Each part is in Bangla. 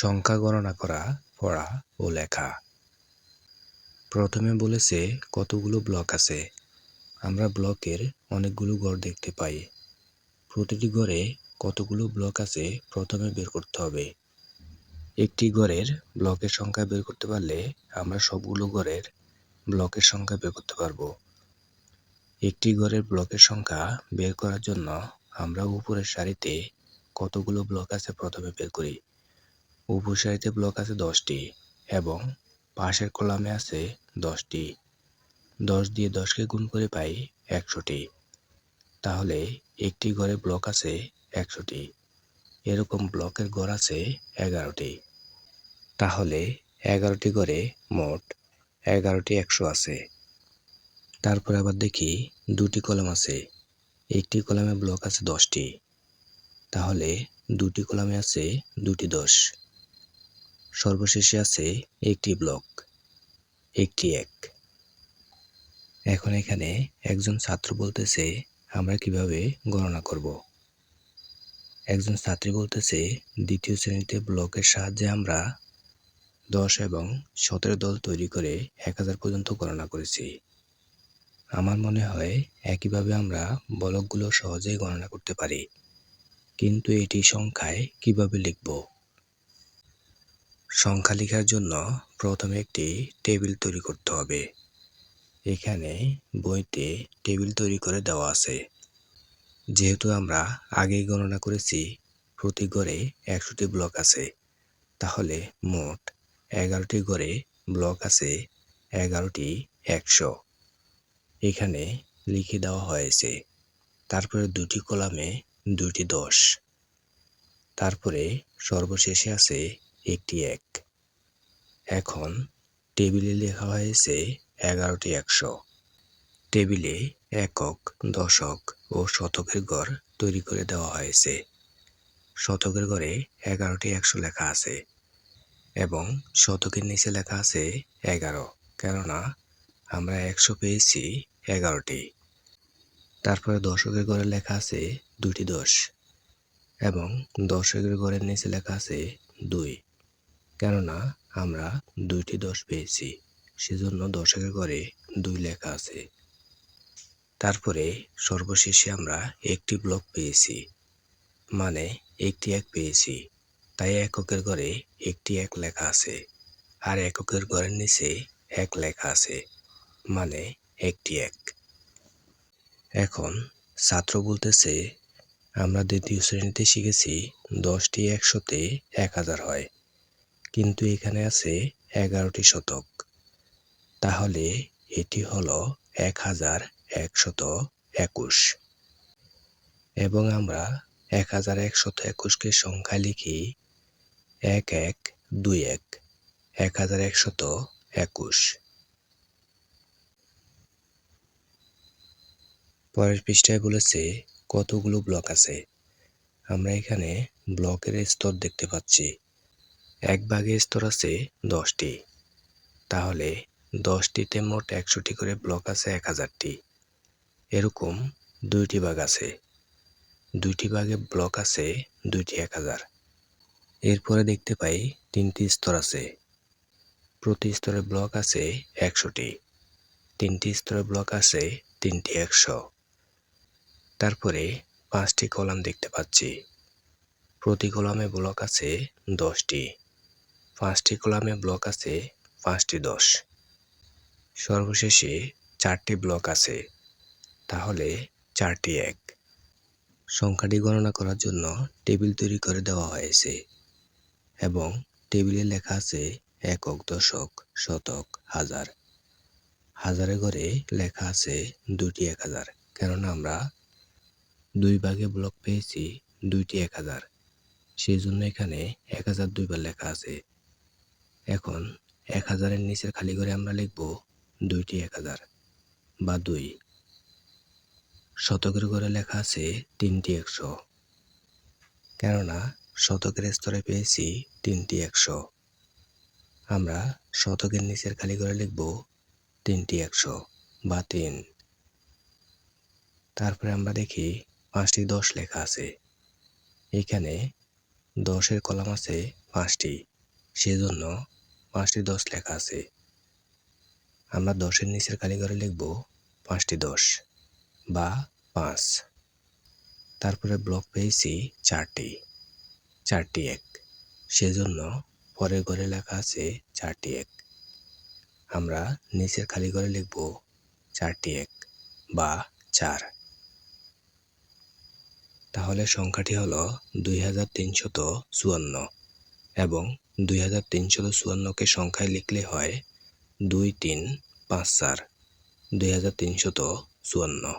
সংখ্যা গণনা করা, পড়া ও লেখা। প্রথমে বলেছে কতগুলো ব্লক আছে। আমরা ব্লকের অনেকগুলো ঘর দেখতে পাই। প্রতিটি ঘরে কতগুলো ব্লক আছে প্রথমে বের করতে হবে। একটি ঘরের ব্লকের সংখ্যা বের করতে পারলে আমরা সবগুলো ঘরের ব্লকের সংখ্যা বের করতে পারবো। একটি ঘরের ব্লকের সংখ্যা বের করার জন্য আমরা উপরের সারিতে কতগুলো ব্লক আছে প্রথমে বের করি। উপর সারিতে ব্লক আছে 10টি এবং পাশের কলামে আছে 10টি। 10 দিয়ে 10কে গুণ করে পাই 100টি। তাহলে একটি ঘরে ব্লক আছে 100টি। এরকম ব্লকের ঘর আছে 11টি। তাহলে 11টি ঘরে মোট 11টি 100 আছে। তারপর আবার দেখি দুটি কলাম আছে। একটি কলামে ব্লক আছে 10টি। তাহলে দুটি কলামে আছে 2টি 10। সর্বশেষে আছে একটি ব্লক, একটি 1। এখন এখানে একজন ছাত্র বলতেছে আমরা কিভাবে গণনা করব। একজন ছাত্রী বলতেছে দ্বিতীয় শ্রেণীতে ব্লকের সাহায্যে আমরা 10 এবং 17 দল তৈরি করে 1000 পর্যন্ত গণনা করেছি। আমার মনে হয় একইভাবে আমরা ব্লকগুলো সহজেই গণনা করতে পারি, কিন্তু এটি সংখ্যায় কিভাবে লিখব? সংখ্যা লেখার জন্য প্রথমে একটি টেবিল তৈরি করতে হবে। এখানে বইতে টেবিল তৈরি করে দেওয়া আছে। যেহেতু আমরা আগেই গণনা করেছি প্রতি ঘরে 100টি ব্লক আছে, তাহলে মোট 11টি ঘরে ব্লক আছে 11টি 100। এখানে লিখে দেওয়া হয়েছে। তারপরে দুটি কলামে 2টি 10। তারপরে সর্বশেষে আছে একটি 1। এখন টেবিলে লেখা হয়েছে 11টি 100। টেবিলে একক, দশক ও শতকের ঘর তৈরি করে দেওয়া হয়েছে। শতকের ঘরে 11টি 100 লেখা আছে এবং শতকের নিচে লেখা আছে 11, কেননা আমরা 100 পেয়েছি 11টি। তারপরে দশকের ঘরে লেখা আছে 2টি 10 এবং দশকের ঘরের নিচে লেখা আছে 2, কেননা আমরা 2টি 10 পেয়েছি, সেজন্য দশকের ঘরে 2 লেখা আছে। তারপরে সর্বশেষে আমরা একটি ব্লক পেয়েছি, মানে একটি 1 পেয়েছি, তাই এককের ঘরে একটি 1 লেখা আছে আর এককের ঘরের নিচে 1 লেখা আছে, মানে একটি 1। এখন ছাত্র বলতেছে আমরা দ্বিতীয় শ্রেণীতে শিখেছি 10টি 100-তে 1000 হয়, কিন্তু এখানে আছে 11টি শতক। তাহলে এটি হলো 1121 এবং আমরা 1121কে সংখ্যায় লিখি 1121, 1121। পরের পৃষ্ঠায় বলেছে কতগুলো ব্লক আছে। আমরা এখানে ব্লকের স্তর দেখতে পাচ্ছি। এক ভাগে স্তর আছে 10টি। তাহলে 10টিতে মোট 100টি করে ব্লক আছে 1000টি। এরকম 2টি ভাগ আছে। 2টি ভাগে ব্লক আছে 2টি 1000। এরপরে দেখতে পাই 3টি স্তর আছে। প্রতি স্তরে ব্লক আছে 100টি। 3টি স্তরে ব্লক আছে 3টি 100। তারপরে 5টি কলাম দেখতে পাচ্ছি। প্রতি কলামে ব্লক আছে 10টি। 5টি কলামে ব্লক আছে 5টি 10। সর্বশেষে 4টি ব্লক আছে, তাহলে 4টি 1। সংখ্যাটি গণনা করার জন্য টেবিল তৈরি করে দেওয়া হয়েছে এবং টেবিলে লেখা আছে একক, দশক, শতক, হাজার। হাজারের ঘরে লেখা আছে 2টি 1000, কেননা আমরা 2 ভাগে ব্লক পেয়েছি 2টি 1000, সেই জন্য এখানে 1000 2 বার লেখা আছে। এখন 1000-এর নিচের খালি ঘরে আমরা লিখব 2টি 1000 বা 2। শতকের ঘরে লেখা আছে 3টি 100, কেননা শতকের স্তরে পেয়েছি 3টি 100। আমরা শতকের নিচের খালি ঘরে লিখব 3টি 100 বা 3। তারপরে আমরা দেখি 5টি 10 লেখা আছে। এখানে 10-এর কলাম আছে 5টি সেজন্য 5টি 10 লেখা আছে। আমরা 10-এর নিচের খালি ঘরে লিখব 5টি 10 বা 5। তারপরে ব্লক পেয়েছি 4টি, 4টি 1, সেজন্য পরের ঘরে লেখা আছে 4টি 1। আমরা নিচের খালি ঘরে লিখব 4টি 1 বা 4। তাহলে সংখ্যাটি হলো 2354 এবং 2354কে সংখ্যায় লিখলে হয় 2 3 5 4 2354।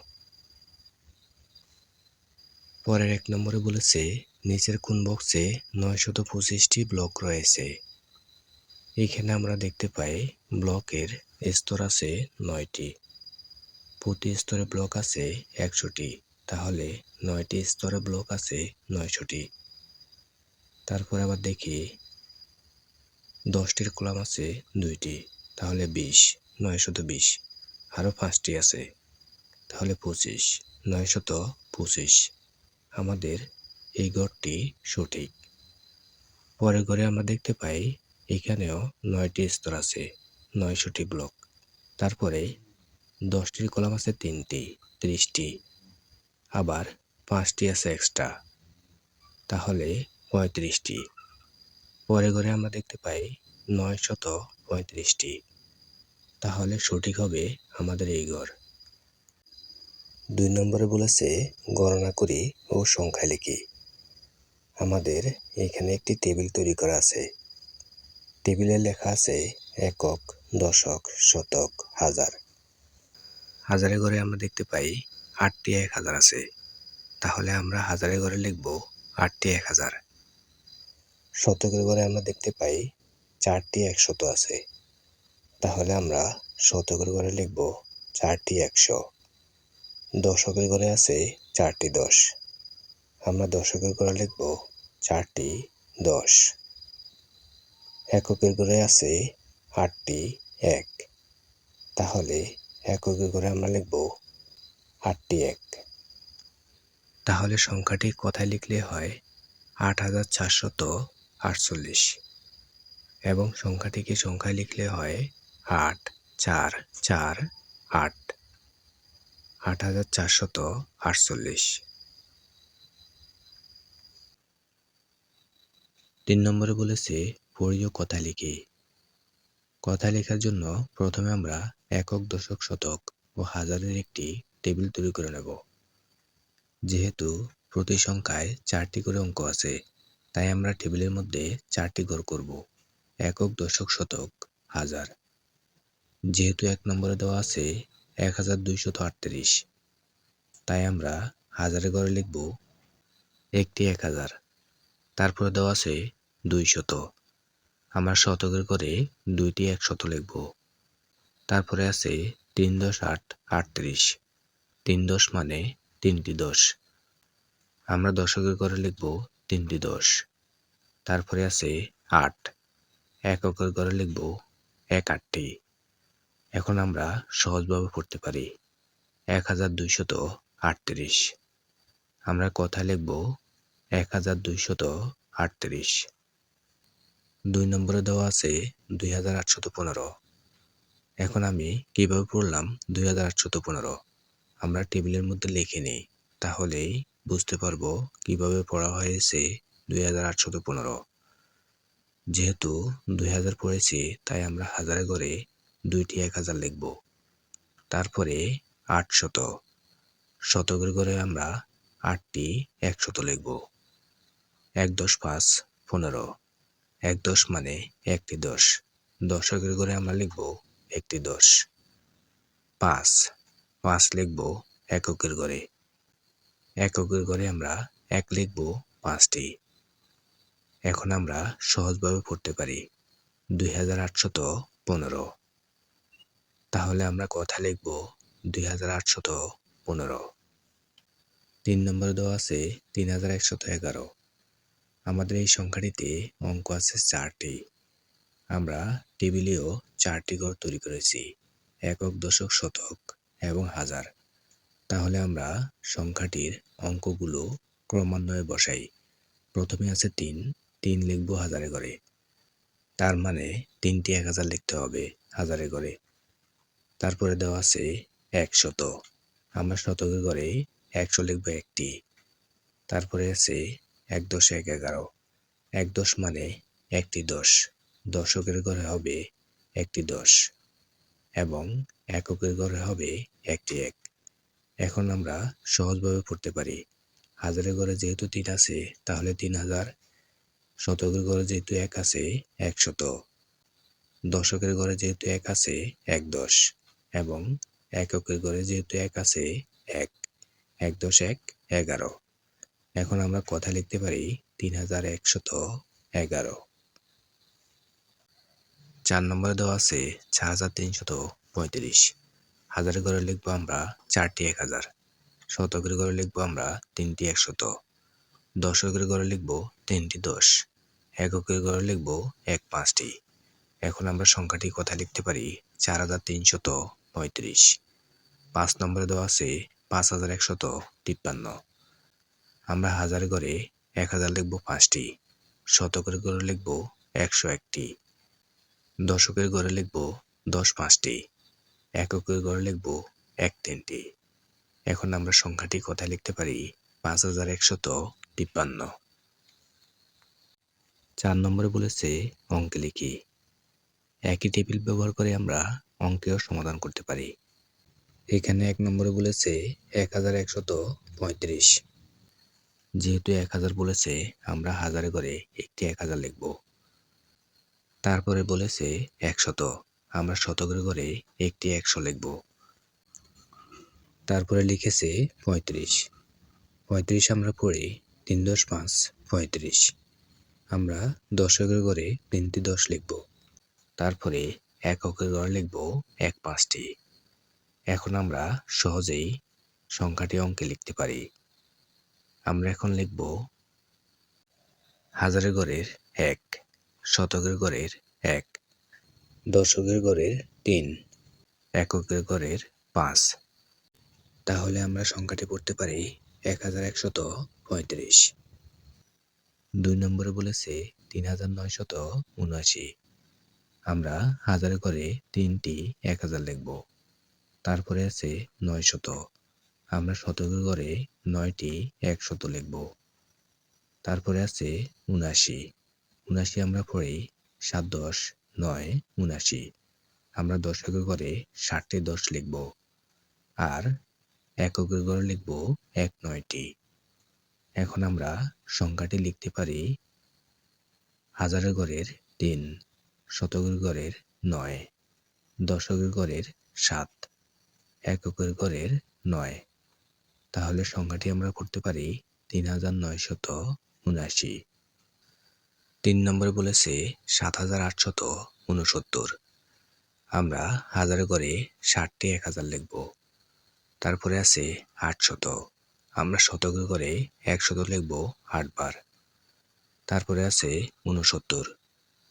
পরের 1 নম্বরে বলেছে নিচের কোন বক্সে 925টি ব্লক রয়েছে। এখানে আমরা দেখতে পাই ব্লকের স্তর আছে 9টি, প্রতি স্তরে ব্লক আছে 100টি, তাহলে 9টি স্তরে ব্লক আছে 900টি। তারপরে আবার দেখি 10টির কলাম আছে 2টি, তাহলে 20, 920। আরও 5টি আছে, তাহলে 25, 925। আমাদের এই ঘরটি সঠিক। পরের ঘরে আমরা দেখতে পাই এখানেও 9টি স্তর আছে, 900টি ব্লক। তারপরে 10টির কলাম আছে 3টি, 30টি, আবার 5টি আছে এক্সট্রা, তাহলে 35টি। পরের ঘরে আমরা দেখতে পাই 935টি, তাহলে সঠিক হবে আমাদের এই ঘর। 2 নম্বরে বলেছে গণনা করি ও সংখ্যা লিখি। আমাদের এখানে একটি টেবিল তৈরি করা আছে। টেবিলে লেখা আছে একক, দশক, শতক, হাজার। হাজারের ঘরে আমরা দেখতে পাই 8টি 1000 আছে, তাহলে আমরা হাজারের ঘরে লিখব 8টি 1000। শতকের ঘরে আমরা দেখতে পাই 4টি 100 আছে, তাহলে আমরা শতকের ঘরে লিখব 4টি 100। দশকের ঘরে আছে 4টি 10, আমরা দশকের ঘরে লিখব 4টি 10। এককের ঘরে আছে 8টি 1, তাহলে এককের ঘরে আমরা লিখব 8টি 1। তাহলে সংখ্যাটি কথায় লিখলে হয় 8448 এবং সংখ্যাটিকে সংখ্যায় লিখলে হয় 8 4 4 8, 8448। 3 নম্বরে বলেছে পড়িও কথা লিখি। কথা লেখার জন্য প্রথমে আমরা একক, দশক, শতক ও হাজারের একটি টেবিল তৈরি করে নেব। যেহেতু প্রতি সংখ্যায় 4টি করে অঙ্ক আছে, তাই আমরা টেবিলের মধ্যে 4টি ঘর করব, একক, দশক, শতক, হাজার। যেহেতু 1 নম্বরে দেওয়া আছে 1238, তাই আমরা হাজারের ঘরে লিখব একটি 1000। তারপরে দেওয়া আছে 200, আমরা শতকের ঘরে 2টি 100 লিখব। তারপরে আছে 3 10 8 38, 3 10 মানে 3টি 10, আমরা দশকের ঘরে লিখব 3টি 10। তারপরে আছে 8, এককের ঘরে লিখব 1 8টি। এখন আমরা সহজভাবে পড়তে পারি 1238, আমরা কথায় লিখব 1238। 2 নম্বরে দেওয়া আছে 2815। এখন আমি কিভাবে পড়লাম 2815, আমরা টেবিলের মধ্যে লিখে নিই, তাহলেই বুঝতে পারবো কিভাবে পড়া হয়েছে 2815। যেহেতু 2000 পড়েছি, তাই আমরা হাজারের ঘরে 2টি 1000 লিখব। তারপরে 800, শতকের ঘরে আমরা 8টি 100 লিখব। 1 10 5 15, 1 10 মানে 1টি 10, দশকের ঘরে আমরা লিখব 1টি 10। 5 5 লিখব এককের ঘরে, এককের ঘরে আমরা 1 লিখব 5টি। এখন আমরা সহজভাবে পড়তে পারি 2815, তাহলে আমরা কথা লিখব 2815। 3 নম্বরে দেওয়া আছে 3111। আমাদের এই সংখ্যাটিতে অঙ্ক আছে 4টি। আমরা টেবিলেও 4টি ঘর তৈরি করেছি, একক, দশক, শতক এবং হাজার। তাহলে আমরা সংখ্যাটির অঙ্কগুলো ক্রমান্বয়ে বসাই। প্রথমে আছে 3, 3 লিখব হাজারের ঘরে। তার মানে 3টি 1000 লিখতে হবে হাজারে ঘরে। তারপরে দেওয়া আছে 100, আমরা শতকের ঘরে 100 লিখব একটি। তারপরে আছে 1 10 1 11, 1 10 মানে একটি 10, দশকের ঘরে হবে একটি 10 এবং এককের ঘরে হবে একটি 1। এখন আমরা সহজভাবে পড়তে পারি। হাজারের ঘরে যেহেতু 3 আছে তাহলে 3000, শতকের ঘরে যেহেতু 1 আছে 100, দশকের ঘরে যেহেতু 1 আছে 1 10 এবং এককের ঘরে যেহেতু 1 আছে 1, 1 10 1 11। এখন আমরা কথা লিখতে পারি 3111। 4 নম্বরে দেওয়া আছে 4335। হাজারের ঘরে লিখবো আমরা 4টি 1000, শতকের ঘরে লিখবো আমরা 3টি 100, দশকের ঘরে লিখবো 3টি 10, এককের ঘরে লিখবো 1 5টি। এখন আমরা সংখ্যাটি কথা লিখতে পারি 4335। 5 নম্বরে দেওয়া আছে 5153। আমরা হাজার ঘরে 1000 লিখবো 5টি, শতকের ঘরে লিখবো 101টি, দশকের ঘরে লিখবো 10 5টি, এককের ঘরে লিখবো 1 3টি। এখন আমরা সংখ্যাটি কথা লিখতে পারি 5153। 4 নম্বরে বলেছে অঙ্কে লিখি। একই টেবিল ব্যবহার করে আমরা অঙ্কেও সমাধান করতে পারি। এখানে 1 নম্বরে বলেছে 1135। যেহেতু 1000 বলেছে আমরা হাজারে ঘরে একটি 1000 লিখব। তারপরে বলেছে 100, আমরা শতকের ঘরে একটি 100 লিখব। তারপরে লিখেছে 35। 35 আমরা পড়ি 3 10 5 35। আমরা দশকের ঘরে 3টি 10 লিখব। তারপরে এককের ঘরে লিখব 1 5টি। এখন আমরা সহজেই সংখ্যাটি অঙ্কে লিখতে পারি। আমরা এখন লিখব হাজারের ঘরের 1, শতকের ঘরের 1, দশকের ঘরের 3, এককের ঘরের 5। তাহলে আমরা সংখ্যাটি পড়তে পারি 1135। 2 নম্বরে বলেছে 3979। আমরা হাজারের ঘরে 3টি 1000 লিখব। তারপরে আছে 900, আমরা শতকের ঘরে 9টি 100 লিখব। তারপরে আছে 79। 79 আমরা পড়ি 7 10 9 79। আমরা দশকের ঘরে 60টি 10 লিখব আর এককের ঘরে লিখব 1 9টি। এখন আমরা সংখ্যাটি লিখতে পারি হাজারের ঘরের 3, শতকের ঘরের 9, দশকের ঘরের 7, এককের ঘরের 9। তাহলে সংখ্যাটি আমরা করতে পারি 3979। 3 নম্বরে বলেছে 7869। আমরা হাজারের ঘরে 60টি 1000 লিখব। তারপরে আছে 800, আমরা শতকের ঘরে 100 লিখব 8 বার। তারপরে আছে 69।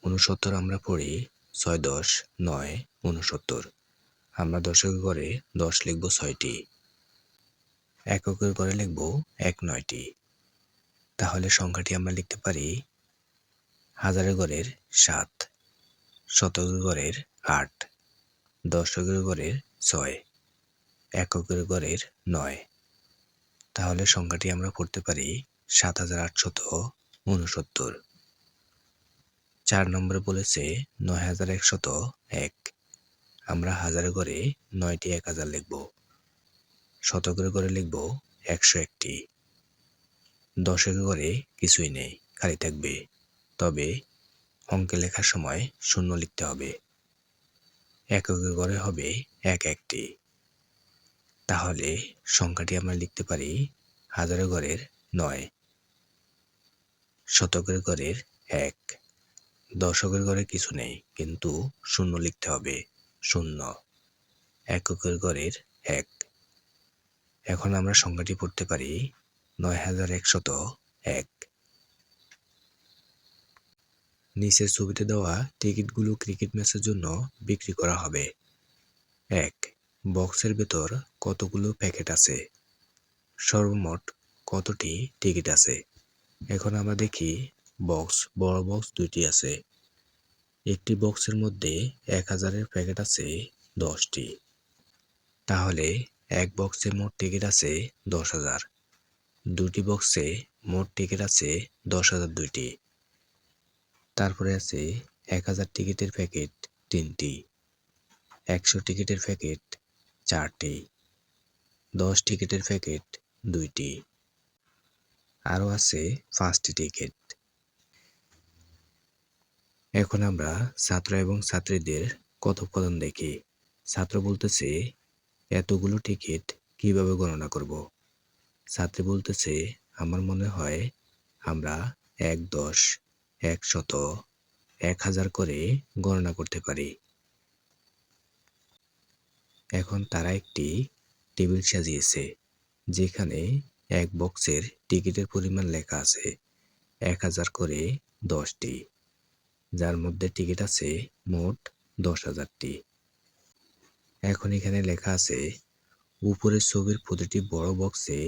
69 আমরা পড়ি 6 10 9 69। আমরা দশকের ঘরে 10 লিখব 6টি, এককের ঘরে লিখব 1 9টি। তাহলে সংখ্যাটি আমরা লিখতে পারি হাজারের ঘরের 7, শতকের ঘরের 8, দশকের ঘরের 6, এককের ঘরের 9। তাহলে সংখ্যাটি আমরা পড়তে পারি 7869। 4 নম্বরে বলেছে 9101। আমরা হাজারের ঘরে 9টি 1000 লিখব। শতকের ঘরে লিখব 101টি, দশকের ঘরে কিছুই নেই, খালি থাকবে। তবে অঙ্কে লেখার সময় শূন্য লিখতে হবে। এককের ঘরে হবে 1 1টি। তাহলে সংখ্যাটি আমরা লিখতে পারি হাজারের ঘরের 9, শতকের ঘরের 1, দশকের ঘরে কিছু নেই কিন্তু শূন্য লিখতে হবে, 0, এককের ঘরের 1। এখন আমরা সংখ্যাটি পড়তে পারি 9101। নিচের ছবিতে দেওয়া টিকিটগুলো ক্রিকেট ম্যাচের জন্য বিক্রি করা হবে। 1, বক্সের ভেতর কতগুলো প্যাকেট আছে? সর্বমোট কতটি টিকিট আছে? এখন আমরা দেখি বড় বক্স 2টি আছে, একটি বক্সের মধ্যে 1000-এর প্যাকেট আছে 10টি। তাহলে এক বক্সে মোট টিকিট আছে 10,000। দুটি বক্সে মোট টিকিট আছে 10,000 দুইটি। তারপরে আছে 1000 টিকিটের প্যাকেট 3টি, 100 টিকিটের প্যাকেট 4টি, 10 টিকিটের প্যাকেট 2টি, আরও আছে 5টি টিকিট। এখন আমরা ছাত্র এবং ছাত্রীদের কথোপকথন দেখি। ছাত্র বলতেছে, এতগুলো টিকিট কিভাবে গণনা করব? ছাত্রী বলতেছে, আমার মনে হয় আমরা 1, 10, 100, 1000 করে গণনা করতে পারি। এখন তারা একটি টেবিল সাজিয়েছে, যেখানে এক বক্সের টিকিটের পরিমাণ লেখা আছে 1000 করে 10টি, যার মধ্যে টিকিট আছে মোট 10,000টি। এখন এখানে লেখা আছে, উপরের ছবির প্রতিটি বড় বক্সে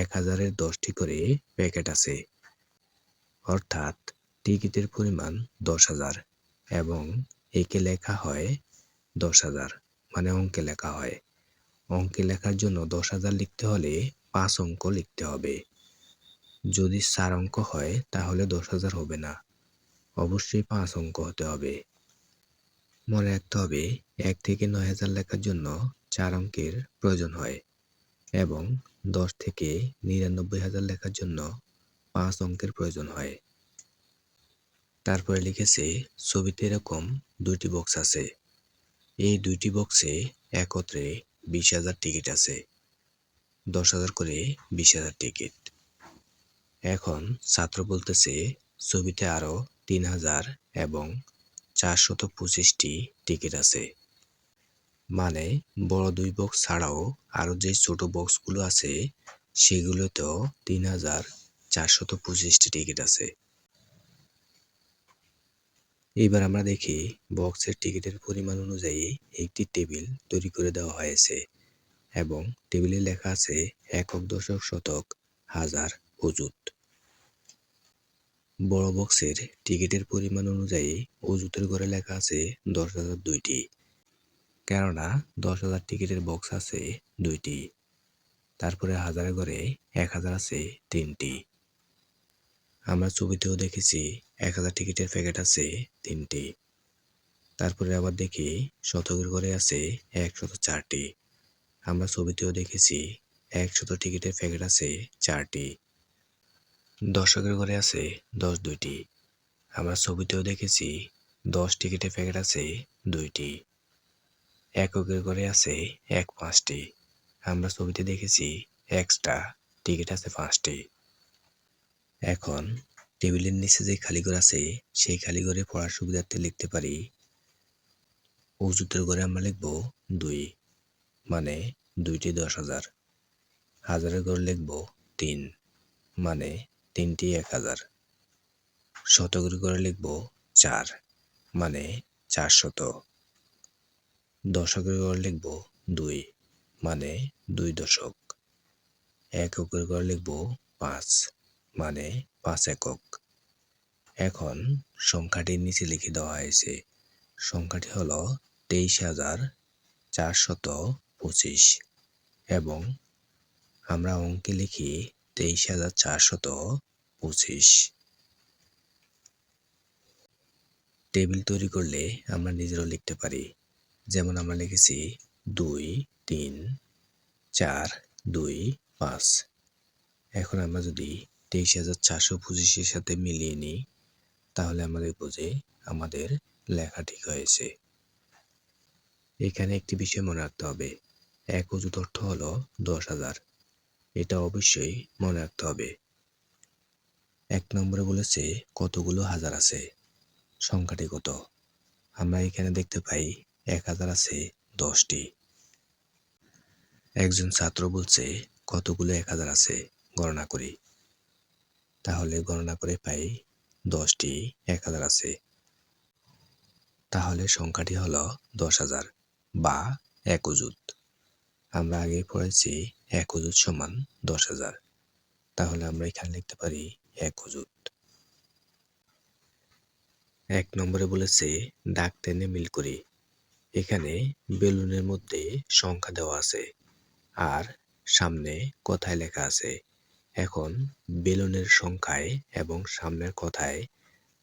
1000-এর 10টি করে প্যাকেট আছে, অর্থাৎ টিকিটের পরিমাণ 10,000 এবং একে লেখা হয় 10,000, মানে অঙ্কে লেখা হয়। অঙ্কে লেখার জন্য 10,000 লিখতে হলে 5 অঙ্ক লিখতে হবে। যদি 4 অঙ্ক হয় তাহলে 10,000 হবে না, অবশ্যই 5 অঙ্ক হতে হবে। মনে রাখতে হবে 1 থেকে 9,000 লেখার জন্য 4 অঙ্কের প্রয়োজন হয় এবং 10 থেকে 99,000 লেখার জন্য 5 অঙ্কের প্রয়োজন হয়। তারপরে লিখেছে, ছবিতে এরকম 2টি বক্স আছে। এই 2টি বক্সে একত্রে 20,000 টিকিট আছে, 10,000 করে 20,000 টিকিট। এখন ছাত্র বলতেছে, ছবিতে আরো 3,000 এবং 425টি টিকিট আছে, মানে বড় 2 বক্স ছাড়াও আরো যে ছোট বক্সগুলো আছে সেগুলোতেও 3,425টি টিকিট আছে। এবার আমরা দেখি বক্সের টিকিটের পরিমাণ অনুযায়ী একটি টেবিল তৈরি করে দেওয়া হয়েছে এবং টেবিলে লেখা আছে একক, দশক, শতক, হাজার, অযুত। বড় বক্সের টিকিটের পরিমাণ অনুযায়ী অযুতের ঘরে লেখা আছে 10,000 দুইটি, কেননা 10,000 টিকিটের বক্স আছে 2টি। তারপরে হাজারের ঘরে 1000 আছে 3টি। আমরা ছবিতেও দেখেছি 1000 টিকিটের প্যাকেট আছে 3টি। তারপরে আবার দেখি শতকের ঘরে আছে 104টি। আমরা ছবিতেও দেখেছি 100 টিকিটের প্যাকেট আছে 4টি। দশকের ঘরে আছে 10 দুইটি। আমরা ছবিতেও দেখেছি 10 টিকিটের প্যাকেট আছে 2টি। এককের ঘরে আছে 5টি। আমরা ছবিতে দেখেছি এক্সট্রা টিকিট আছে 5টি। এখন টেবিলের নিচে যে খালি ঘর আছে সেই খালি ঘরে পড়ার সুবিধার্থে লিখতে পারি, অযুতের ঘরে আমরা লিখব 2, মানে 2টি 10,000। হাজারের ঘরে লিখব 3, মানে 3টি 1,000। শতকের ঘরে লিখব 4, মানে 400। দশকের ঘরে লিখব 2, মানে 2 দশক। এককের ঘরে লিখব 5, মানে 5 একক। এখন সংখ্যাটির নিচে লিখে দেওয়া হয়েছে, সংখ্যাটি হলো 23,425 এবং আমরা অঙ্কে লিখি 23,425। টেবিল তৈরি করলে আমরা নিজেরাও লিখতে পারি, যেমন আমরা লিখেছি 2, 3, 4, 2, 5। এখন আমরা যদি 23,425-এর সাথে মিলিয়ে নিই তাহলে আমরা দেখব যে আমাদের লেখা ঠিক হয়েছে। এখানে একটি বিষয় মনে রাখতে হবে, এক অযুত অর্থ হলো 10,000, এটা অবশ্যই মনে রাখতে হবে। 1 নম্বরে বলেছে কতগুলো হাজার আছে, সংখ্যাটি কত? আমরা এখানে দেখতে পাই 1000 আছে 10টি। একজন ছাত্র বলছে কতগুলো 1000 আছে গণনা করি, তাহলে গণনা করে পাই 10টি 1000 আছে, তাহলে সংখ্যাটি হলো 10,000 বা 1 অযুত। আমরা আগে পড়েছি 1 অযুত সমান 10,000, তাহলে আমরা এখানে লিখতে পারি 1 অযুত। 1 নম্বরে বলেছে দাগ টেনে মিল করি। এখানে বেলুনের মধ্যে সংখ্যা দেওয়া আছে আর সামনে কথায় লেখা আছে। এখন বেলুনের সংখ্যায় এবং সামনের কথায়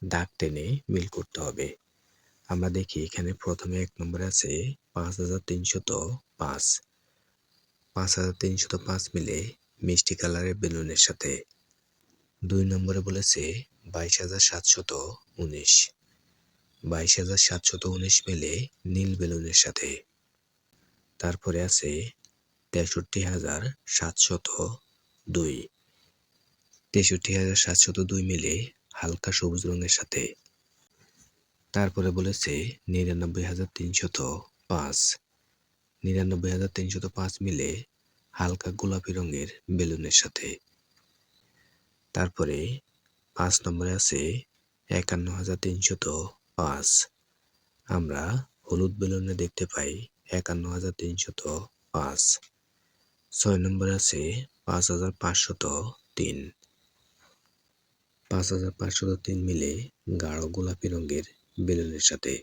দাগ টেনে মিল করতে হবে। আমরা দেখি এখানে প্রথমে 1 নম্বরে আছে 5305। 5305 মিলে মিষ্টি কালারের বেলুনের সাথে। 2 নম্বরে বলেছে 22719। 22719 মিলে নীল বেলুনের সাথে। তারপরে আছে 63702। 63702 মিলে হালকা সবুজ রঙের সাথে। তারপরে বলেছে 99305। 99305 মিলে হালকা গোলাপি রঙের বেলুনের সাথে। তারপরে 5 নম্বরে আছে 51305। আমরা হলুদ বেলুনে দেখতে পাই 51305। 6 নম্বরে আছে 5503। 5503 মিলে গাঢ় গোলাপি রঙের বেলুনের সাথে।